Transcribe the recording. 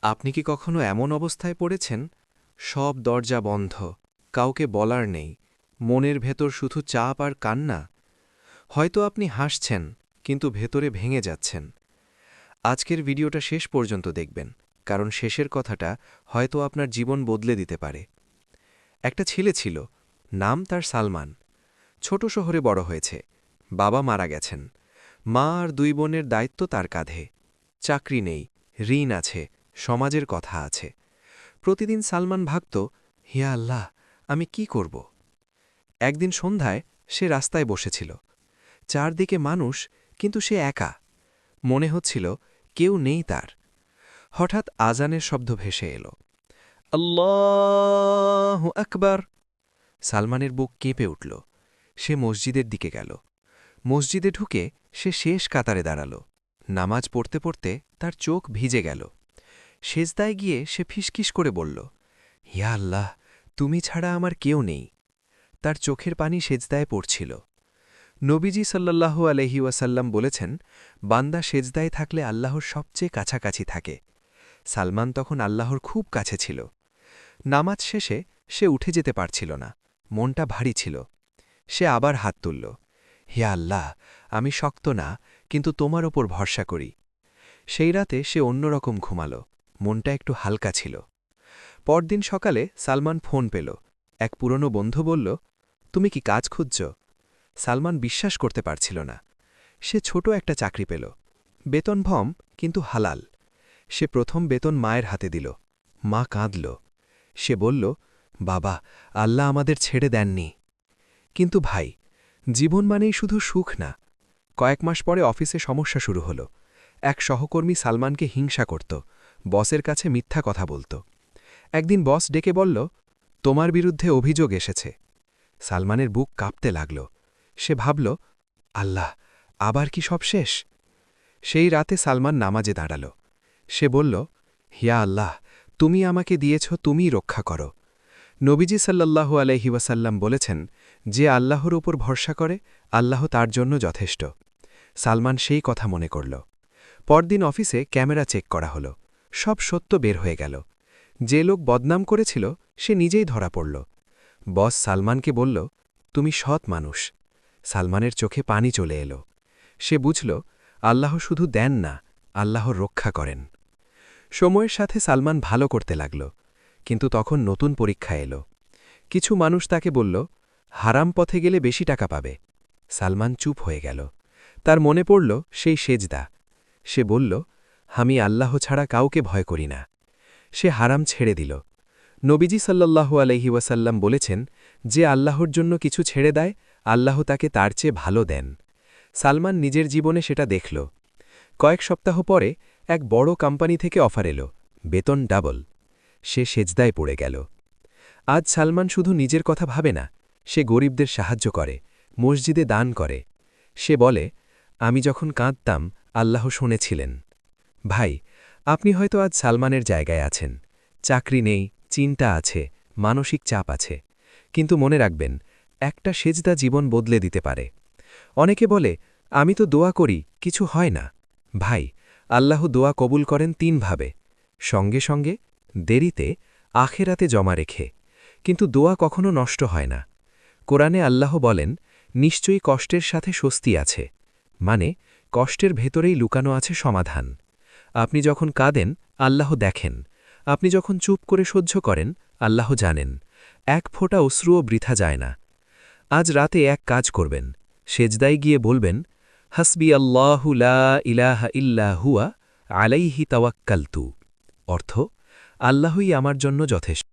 আপনি কি কখনো এমন অবস্থায় পড়েছেন সব দরজা বন্ধ, কাউকে বলার নেই, মনের ভেতর শুধু চাপ আর কান্না? হয়তো আপনি হাসছেন, কিন্তু ভেতরে ভেঙে যাচ্ছেন। আজকের ভিডিওটা শেষ পর্যন্ত দেখবেন, কারণ শেষের কথাটা হয়তো আপনার জীবন বদলে দিতে পারে। একটা ছেলে ছিল, নাম তার সালমান। ছোট শহরে বড় হয়েছে। বাবা মারা গেছেন। মা আর দুই বোনের দায়িত্ব তার কাঁধে। চাকরি নেই, ঋণ আছে, সমাজের কথা আছে। প্রতিদিন সালমান ভাবত, হে আল্লাহ, আমি কি করব? একদিন সন্ধ্যায় সে রাস্তায় বসেছিল। চারদিকে মানুষ, কিন্তু সে একা। মনে হচ্ছিল কেউ নেই তার। হঠাৎ আজানের শব্দ ভেসে এল। আল্লাহু আকবার! সালমানের বুক কেঁপে উঠল। সে মসজিদের দিকে গেল। মসজিদে ঢুকে সে শেষ কাতারে দাঁড়াল। নামাজ পড়তে পড়তে তার চোখ ভিজে গেল। সেজদায় গিয়ে সে ফিসকিস করে বলল, ইয়া আল্লাহ, তুমি ছাড়া আমার কেউ নেই। তার চোখের পানি সেজদায় পড়ছিল। নবীজি সাল্লাল্লাহু আলাইহি ওয়াসাল্লাম বলেছেন, বান্দা সেজদায় থাকলে আল্লাহর সবচেয়ে কাছাকাছি থাকে। সালমান তখন আল্লাহর খুব কাছে ছিল। নামাজ শেষে সে উঠে যেতে পারছিল না, মনটা ভারী ছিল। সে আবার হাত তুলল, হে আল্লাহ, আমি শক্ত না, কিন্তু তোমার ওপর ভরসা করি। সেই রাতে সে অন্যরকম ঘুমাল, মনটা একটু হালকা ছিল। পরদিন সকালে সালমান ফোন পেল। এক পুরনো বন্ধু বলল, তুমি কি কাজ খুঁজছ? সালমান বিশ্বাস করতে পারছিল না। সে ছোট একটা চাকরি পেল, বেতন ভম, কিন্তু হালাল। সে প্রথম বেতন মায়ের হাতে দিল। মা কাঁদল। সে বলল, বাবা, আল্লাহ আমাদের ছেড়ে দেননি। কিন্তু ভাই, জীবন মানেই শুধু সুখ না। কয়েক মাস পরে অফিসে সমস্যা শুরু হল। এক সহকর্মী সালমানকে হিংসা করত, বসের কাছে মিথ্যা কথা বলত। একদিন বস ডেকে বলল, তোমার বিরুদ্ধে অভিযোগ এসেছে। সালমানের বুক কাঁপতে লাগল। সে ভাবল, আল্লাহ, আবার কি সব শেষ? সেই রাতে সালমান নামাজে দাঁড়াল। সে বলল, হিয়া আল্লাহ, তুমি আমাকে দিয়েছ, তুমিই রক্ষা করো। নবীজি সাল্লাল্লাহু আলাইহি ওয়াসাল্লাম বলেছেন, যে আল্লাহর উপর ভরসা করে, আল্লাহ তার জন্য যথেষ্ট। সালমান সেই কথা মনে করল। পরদিন অফিসে ক্যামেরা চেক করা হল। সব সত্য বের হয়ে গেল। যে লোক বদনাম করেছিল সে নিজেই ধরা পড়ল। বস সালমানকে বলল, তুমি সৎ মানুষ। সালমানের চোখে পানি চলে এলো। সে বুঝল, আল্লাহ শুধু দেন না, আল্লাহ রক্ষা করেন। সময়ের সাথে সালমান ভালো করতে লাগল, কিন্তু তখন নতুন পরীক্ষা এলো। কিছু মানুষ তাকে বলল, হারাম পথে গেলে বেশি টাকা পাবে। সালমান চুপ হয়ে গেল। তার মনে পড়ল সেই সেজদা। সে বলল, আমি আল্লাহ ছাড়া কাউকে ভয় করি না। সে হারাম ছেড়ে দিল। নবীজি সাল্লাল্লাহু আলাইহি ওয়াসাল্লাম বলেছেন, যে আল্লাহর জন্য কিছু ছেড়ে দেয়, আল্লাহ তাকে তার চেয়ে ভালো দেন। সালমান নিজের জীবনে সেটা দেখল। কয়েক সপ্তাহ পরে এক বড় কোম্পানি থেকে অফার এলো, বেতন ডাবল। সে সেজদায় পড়ে গেল। আজ সালমান শুধু নিজের কথা ভাবে না, সে গরিবদের সাহায্য করে, মসজিদে দান করে। সে বলে, আমি যখন কাঁদতাম, আল্লাহ শুনেছিলেন। ভাই, আপনি হয়তো আজ সালমানের জায়গায় আছেন। চাকরি নেই, চিন্তা আছে, মানসিক চাপ আছে। কিন্তু মনে রাখবেন, একটা সেজদা জীবন বদলে দিতে পারে। অনেকে বলে, আমি তো দোয়া করি, কিছু হয় না। ভাই, আল্লাহ দোয়া কবুল করেন তিনভাবে: সঙ্গে সঙ্গে, দেরিতে, আখেরাতে জমা রেখে। কিন্তু দোয়া কখনো নষ্ট হয় না। কোরআনে আল্লাহ বলেন, নিশ্চয়ই কষ্টের সাথে স্বস্তি আছে, মানে কষ্টের ভেতরেই লুকানো আছে সমাধান। আপনি যখন কাঁদেন, আল্লাহ দেখেন। আপনি যখন চুপ করে সহ্য করেন, আল্লাহ জানেন। এক ফোঁটা অশ্রুও বৃথা যায় না। আজ রাতে এক কাজ করবেন, সেজদায় গিয়ে বলবেন, হাসবি আল্লাহু লা ইলাহা ইল্লা হুয়া আলাইহি তাওয়াক্কালতু। অর্থ, আল্লাহই আমার জন্য যথেষ্ট।